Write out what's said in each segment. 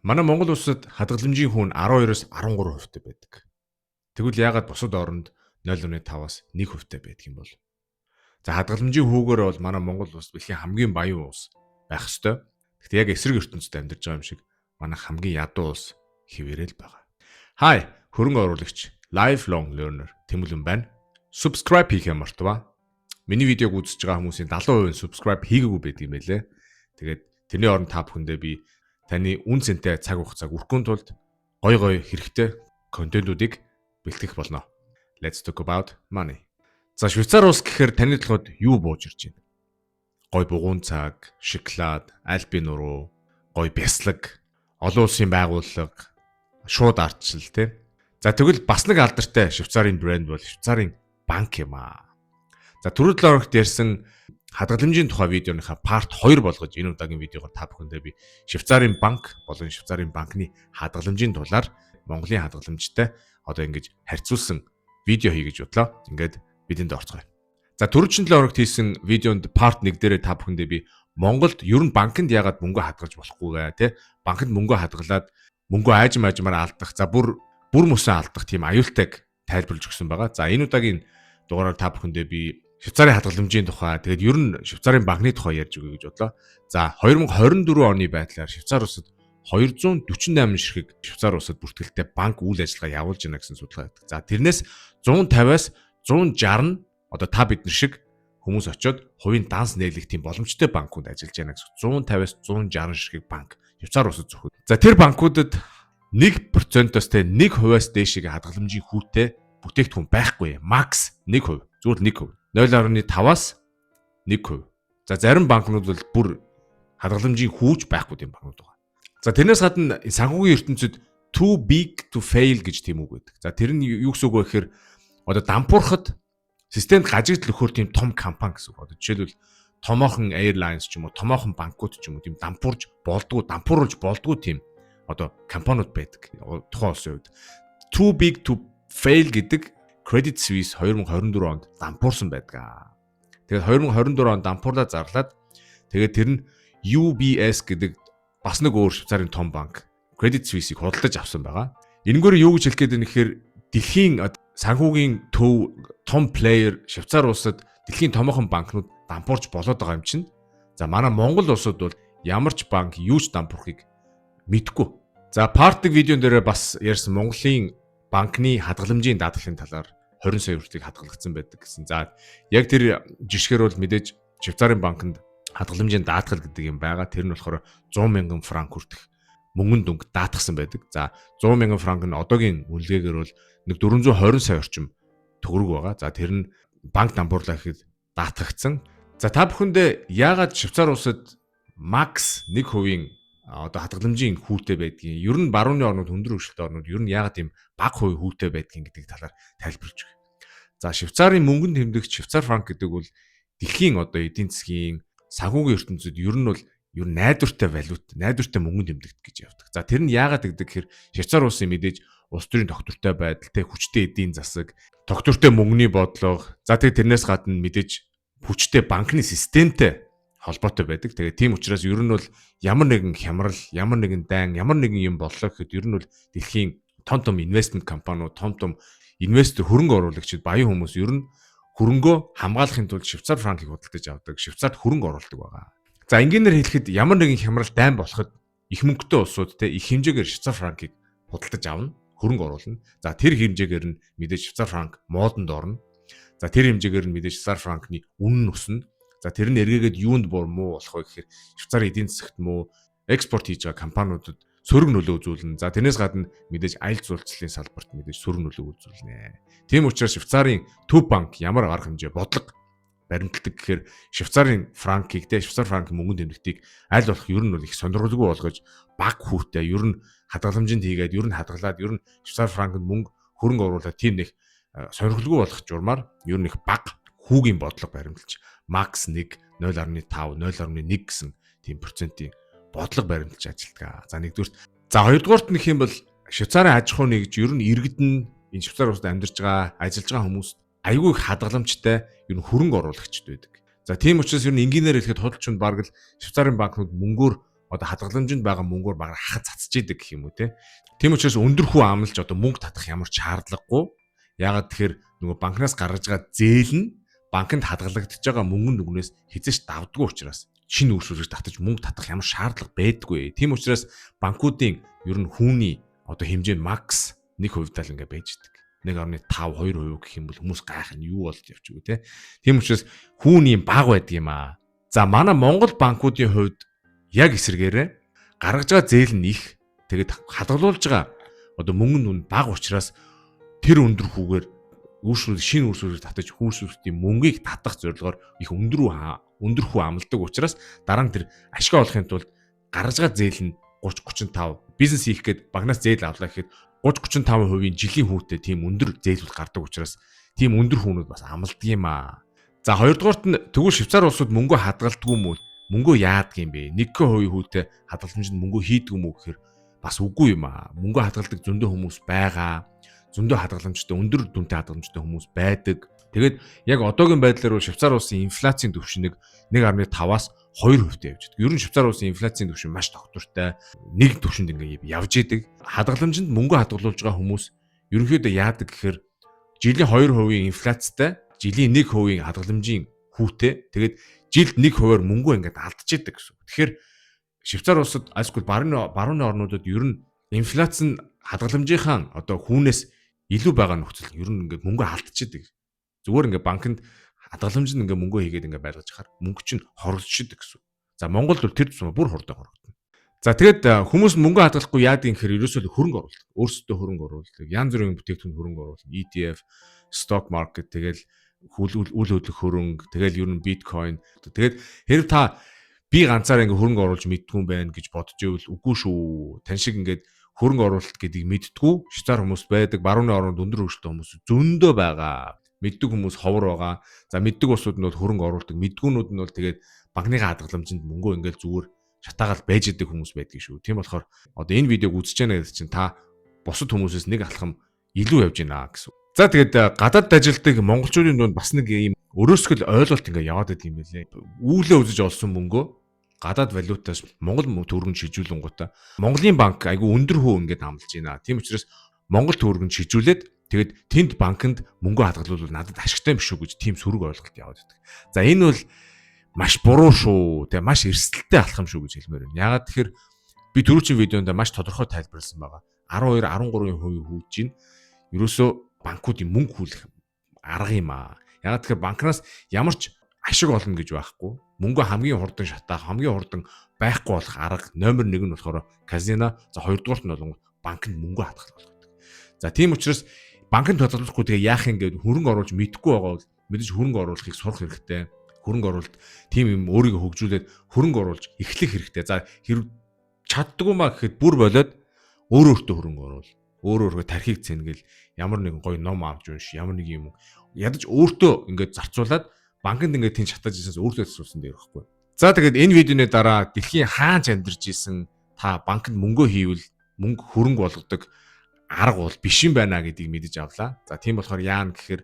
Манай Монгол улсад хадгаламжийн хүн 12-оос 13% байдаг. Тэгвэл яагаад бусад оронд 0.5-аас 1% байдаг юм бол? За хадгаламжийн хүүгээр бол манай Монгол улс бэлхийн хамгийн баян улс байх ёстой. Гэхдээ яг эсрэг ертөнцид амьдарч байгаа юм шиг манай хамгийн ядуу улс хэвээрэл байгаа. Hi, хөрөнгө оруулагч, lifelong learner Тэмүүлэн байна. Subscribe хийхээ мартава. Миний видеог үзэж байгаа хүмүүсийн 70% subscribe хийгээгүй байдаг юм байлээ. Тэгээд тэрний оронд та бүхэндээ би таны үн цэнтэй цаг хугацааг өргөхийн тулд гой хэрэгтэй контентуудыг бэлтгэх болно. Let's talk about money. За Швейцар улс гэхээр таны толгойд юу бууж ирж байна? Гой бугуун цаг, шоколад, альпин нуруу, гой бяслаг, олон улсын байгууллага, шууд ардчил тий. За тэгвэл бас нэг алдартай Швейцарын брэнд бол Швейцарын банк юм аа. За түрүү талаарх дээрсэн хадгаламжийн тухай видеоныхаа part 2 болгож энэ удаагийн видеогоор та бүхэндээ би Швейцарын банк болон Швейцарын банкны хадгаламжийн тулаар Монголын хадгаламжтай одоо ингэж харьцуулсан видео хий гэж бодлоо. Ингээд бидэнд орцгоё. За түрүүчийн талаарх хийсэн видеонд part 1 дээр та бүхэндээ би Монголд ер нь банкнд яагаад мөнгө хадгалж болохгүйгээ тий банкнд мөнгө хадгалаад мөнгө аажмаар алдах за бүр мөсөн алдах тийм аюултайг тайлбарлаж өгсөн байгаа. За энэ удаагийн дугаараар та бүхэндээ би Швейцарын хадгаламжийн тухай тэгээд ер нь Швейцарын банкны тухай ярьж өгье гэж бодлоо. За 2024 оны байдлаар Швейцар улсад 248 ширхэг Швейцар улсад бүртгэлтэй банк үйл ажиллагаа явуулж байна гэсэн судалгаа байдаг. За тэрнээс 150-аас 160 одоо та биднэр шиг хүмүүс очиод хувийн данс нээлгэх тийм боломжтой банкуд ажиллаж байна гэсэн. 150-аас 160 ширхэг банк Швейцар улсад зөвхөн. За тэр банкудад 1%-оос те 1%-аас дээшийг хадгаламжийн хүүтэй бүтээгдэхүүн байхгүй. Макс 1%. Зүгээр 1%. 0.5-аас 1%. За зарим банкнууд бол бүр хадгаламжийн хүүж байхгүй тийм банкнууд байгаа. За тэрнээс гадна санхүүгийн ертөнцид too big to fail гэж тийм үг байдаг. За тэр нь юу гэсэн үг вэ гэхээр одоо дампуурхад системд гажигдл өгөхөр тийм том компани гэсэн үг. Одоо жишээлбэл томоохон airlines ч юм уу, томоохон банкуд ч юм уу тийм дампуурж болдгоо тийм одоо компаниуд байдаг. Тухайн улсын үед too big to fail гэдэг Credit Suisse 2024 онд дампуурсан байдаг. Тэгээд 2024 онд дампуурлаа зарлаад тэгээд тэр нь UBS гэдэг бас нэг өөр Швейцарын том банк Credit Suisse-ийг худалдаж авсан байгаа. Энэгээр юу гэж хэлэх гээд байна гэхээр дэлхийн санхүүгийн төв том плеер Швейцар улсад дэлхийн томоохон банкнууд дампуурч болоод байгаа юм чинь. За манай Монгол улсад бол ямар ч банк юу ч дампуурхыг мэдгүй. За part 1 видеон дээр бас ярьсан Монголын банкны хадгаламжийн даатгалын талаар 20 сая хүртэлийг хадгалагдсан байдаг гэсэн. За яг тэр жишгээр бол мэдээж Швейцарын банкнд хадгаламжийн даатгал гэдэг юм байгаа. Тэр нь болохоор 100 мянган франк хүртэх мөнгөнд дүнг даатгсан байдаг. За 100 мянган франк нь одоогийн үнэлгээгээр бол нэг 420 сая орчим төгрөг байгаа. За тэр нь банк дампуурлаа гэхэд даатгагдсан. За та бүхэндээ яагаад Швейцар улсад макс 1% одоо хадгаламжийн хүүтэй байдгийг ер нь барууны орнууд өндөр хөгжилтэй орнууд ер нь яагаад тийм бага хувь хүүтэй байдгийг гэдэг талаар тайлбарлаж өгье. За Швейцарын мөнгөнд тэмдэгч Швейцар франк гэдэг бол дэлхийн одоо эдийн засгийн санхүүгийн ертөнцид ер нь бол ер нь найдвартай валют, найдвартай мөнгөнд тэмдэгдэх гэж явдаг. За тэр нь яагаад гэдэг гэхээр Швейцар улсын мэдээж улс төрийн тогтвортой байдал, хүчтэй эдийн засаг, тогтвортой мөнгөний бодлого, за тэрнээс гадна мэдээж хүчтэй банкны системтэй холбоотой байдаг. Тэгээд тийм учраас ер нь бол ямар нэгэн хямрал, ямар нэгэн дайн, ямар нэгэн юм боллоо гэхэд ер нь бол дэлхийн том инвестмент компаниуд, том инвестор хөрөнгө оруулагчид баян хүмүүс ер нь хөрөнгөө хамгаалахын тулд Швейцар франкийг худалдаж авдаг, Швейцарт хөрөнгө оруулдаг байгаа. За энгийнээр хэлэхэд ямар нэгэн хямрал дайн болоход их мөнгөтэй улсууд те их хэмжээгээр Швейцар франкийг худалдаж авна, хөрөнгө оруулна. За тэр хэмжээгээр нь мэдээж Швейцар франк модонд орно. За тэр хэмжээгээр нь мэдээж Швейцар франкны үнэ нь өснө. За тэр нь эргээгээд юунд муу болох вэ гэхээр Швейцарын эдийн засагт муу экспорт хийж байгаа компаниудад сөрөг нөлөө үзүүлнэ. За тэрнээс гадна мэдээж аялал жуулчлалын салбарт мэдээж сөрөг нөлөө үзүүлнэ. Тийм учраас Швейцарын төв банк ямар арга хэмжээ бодлого баримталдаг гэхээр Швейцарын франкийг те Швейцар франкын мөнгөнд тэмдэгтийг аль болох ер нь бол их сонирхолгүй болгож бага хүүтэй ер нь хадгаламжинд хийгээд ер нь хадгалаад ер нь Швейцар франкнд мөнгө хөрөнгө оруулаад тийм нэг сонирхолгүй болгох журмаар ер нь их бага хүүгийн бодлого баримталж макс 1 0.5 0.1 гэсэн тийм процентын бодлого баримталж ажилладаг. За нэгдүгээр. За хоёрдугаарт нөх юм бол Швейцарын аж ахуй нэгж ер нь иргэдэн энэ Швейцар улсад амьдарч байгаа, ажиллаж байгаа хүмүүс айгүй их хадгаламжтай ер нь хөрөнгө оруулагчд байдаг. За тийм учраас ер нь энгийнээр хэлэхэд худалчид бараг л Швейцарын банкнууд мөнгөөр одоо хадгаламжинд байгаа мөнгөөр багаар хахад цацж идэг гэх юм уу те. Тийм учраас өндөр хүү амлж одоо мөнгө татах ямар ч шаардлагагүй. Ягаад тэгэхээр нөгөө банкнаас гаргаж байгаа зээл нь банкнд хадгалагдаж байгаа мөнгөнд нүгнээс хязгаарч давдггүй учраас шинэ үйлчлүүлэгч татаж мөнгө татах ямар шаардлага байдаггүй. Тийм учраас банкуудын ер нь хүүний одоо хэмжээ нь макс 1% тал ингээ байж идэг. 1.5 2% гэх юм бол хүмүүс гайх нь юу болж явчихгүй те. Тийм учраас хүүний баг байдаг юм аа. За манай Монгол банкуудын хувьд яг эсрэгээрээ гаргаж байгаа зээл нь их. Тэгээд хадгалуулж байгаа одоо мөнгөнд үн бага учраас тэр өндөр хүүгээр шинэ үйлчлүүлэгч татаж үйлчлүүлэгчдийн мөнгийг татах зорилгоор их өндөр хүү амладаг учраас дараа нь тэр ашиг олохын тулд гаргаж байгаа зээл нь 30-35 бизнес хийх гээд багнаас зээл авлаа гэхэд 30-35% жилийн хүүтэй тийм өндөр зээлүүд гардаг учраас тийм өндөр хүүнүүд бас амладаг юм аа. За хоёрдугаарт нь тэгвэл Швейцар улсууд мөнгөө хадгалдаггүй юм уу? Мөнгөө яадаг юм бэ? 1% хүүтэй хадгаламжинд мөнгөө хийдэг юм уу гэхээр бас үгүй юм аа. Мөнгөө хадгалдаг зөндөө хүмүүс байгаа. Зөндөө хадгаламжтай өндөр дүнтэй хадгаламжтай хүмүүс байдаг. Тэгээд яг одоогийн байдлаар бол Швейцар улсын инфляцийн түвшин 1.5-аас 2%-тэй явж байгаа. Ер нь Швейцар улсын инфляцийн түвшин маш тогтвортой нэг түвшинд ингээ явж идэг. Хадгаламжинд мөнгө хадгалуулж байгаа хүмүүс ерөнхийдөө яадаг гэхээр жилийн 2% инфляцтай, жилийн 1% хадгаламжийн хүүтэй. Тэгээд жилд 1%-аар мөнгөө ингээд алдаж идэг гэсэн. Тэгэхээр Швейцар улсад альскул барууны орнуудад ер нь инфляц нь хадгаламжийнхаа одоо хүүнээс илүү байгаа нөхцөл ер нь ингээд мөнгө алдчихдаг. Зүгээр ингээд банкнд хадгаламжинд ингээд мөнгө хийгээд ингээд байлгаж хахаар мөнгө чинь хорогдчихдаг гэсэн. За Монголд бол тэр тусмаа бүр хордоо хорогдно. За тэгээд хүмүүс мөнгө хадгалахгүй яадаг юм гэхээр ерөөсөө хөрөнгө оруулалт. Өөрсдөө хөрөнгө оруулалт. Янз бүрийн бүтээгдэхүүн хөрөнгө оруулалт. ETF, stock market тэгэл үл хөдлөх хөрөнгө, тэгэл ер нь биткойн. Тэгээд хэрэг та би ганцаараа ингээд хөрөнгө оруулж мэдтгүй юм байна гэж бодож ивэл үгүй шүү. Тань шиг ингээд хөрөнгө оруулалт гэдгийг мэдтгүй Швейцар хүмүүс байдаг. Барууны орнд өндөр хөгжөлтэй хүмүүс зөндөө байгаа. Мэддэг хүмүүс ховор байгаа. За мэддэг усуд нь бол хөрөнгө оруулдаг. Мэдгүүнүүд нь бол тэгээд банкны хадгаламжинд мөнгөө ингээд зүгээр шатаагаал байж идэг хүмүүс байдгийг шүү. Тийм болохоор одоо энэ видеог үзэж байна гэдэг чинь та бусад хүмүүсээс нэг алхам илүү явж байна гэсэн. За тэгээд гадаад ажилтдаг монголчуудын дунд бас нэг ийм өрөөсгөл ойлголт ингээд яваад байдаг юм билээ. Үүлээ үзэж олсон мөнгөө гадаад валютаас Монгол төгрөг шижүүлэн гутаа Монголын банк айгүй өндөр хөө ингээд амлаж байна. Тийм учраас Монгол төгрөг шижүүлээд тэгээд тэнд банкнд мөнгө хадгалвал надад ашигтай юм шүү гэж тийм сөрөг ойлголт яваад байдаг. За энэ бол маш буруу шүү. Тэгээ маш эрсдэлтэй алхам шүү гэж хэлмээр байна. Яагаад тэгэхээр би түрүүчийн видеонд маш тодорхой тайлбарласан байгаа. 12-13% хүйж чинь ерөөсөө банкуудын мөнгө хүлэх арга юм аа. Яагаад тэгэхээр банкнаас ямар ч ашиг олно гэж байхгүй. Мөнгө хамгийн хурдан шатаах, хамгийн хурдан байхгүй болох арга номер 1 нь болохоор казино, за хоёрдугаарт нь бол банкнд мөнгө хадгалах гэдэг. За тийм учраас банкнд хадгалахгүй тэгээ яах юм гээд хөрөнгө оруулж мэдэхгүй байгаа бол мэдээж хөрөнгө оруулахыг сурах хэрэгтэй. Хөрөнгө оруулалт тийм юм өөрийгөө хөгжүүлээд хөрөнгө оруулж эхлэх хэрэгтэй. За хэрэг чаддгүй маа гэхэд бүр болоод өөртөө хөрөнгө оруул. Өөрөөргөө тархийг цэнгээл ямар нэгэн гоё ном авч унш, ямар нэг юм ядаж өөртөө ингээд зарцуулаад банкнд ингээд тийм шатаж ирсэнс өөртөө засуулсан дээр байхгүй. За тэгээд энэ видеоны дараа дэлхийн хаанч амьдарч исэн та банкнд мөнгө хийвэл мөнгө хөрөнгө болгодог арга бол биш юм байна гэдгийг мэдэж авлаа. За тийм болохоор яана гэхээр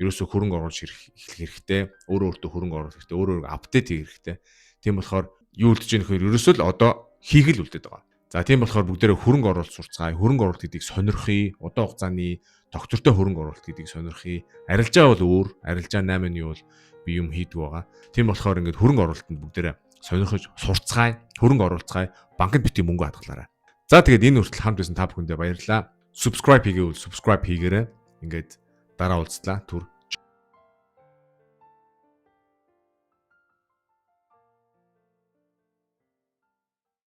ерөөсөө хөрөнгө оруулж эхлэх хэрэгтэй. Өөртөө хөрөнгө оруулах хэрэгтэй. Өөрөөр апдейт хийх хэрэгтэй. Тийм болохоор юу үлдэж ийм гэхээр ерөөсөө л одоо хийх л үлдээд байгаа. За тийм болохоор бүгдээрээ хөрөнгө оруулалт сурцгаая. Хөрөнгө оруулалт гэдгийг сонирхъя. Удаан хугацааны доктортой хөрөнгө оруулалт гэдгийг сонирхъя. Арилжаа бол өөр. Арилжаа 8-ны бол би юм хийдэг байгаа. Тийм болохоор ингээд хөрөнгө оруулалтанд бүгдээрээ сонирхож сурцгаая. Хөрөнгө оруулцгаая. Банкнд бити мөнгө хадгалаарай. За тэгээд энэ хүртэл хамт байсан та бүхэндээ баярлалаа. Subscribe хийгээвэл subscribe хийгээрэй. Ингээд дараа уулзлаа. Түр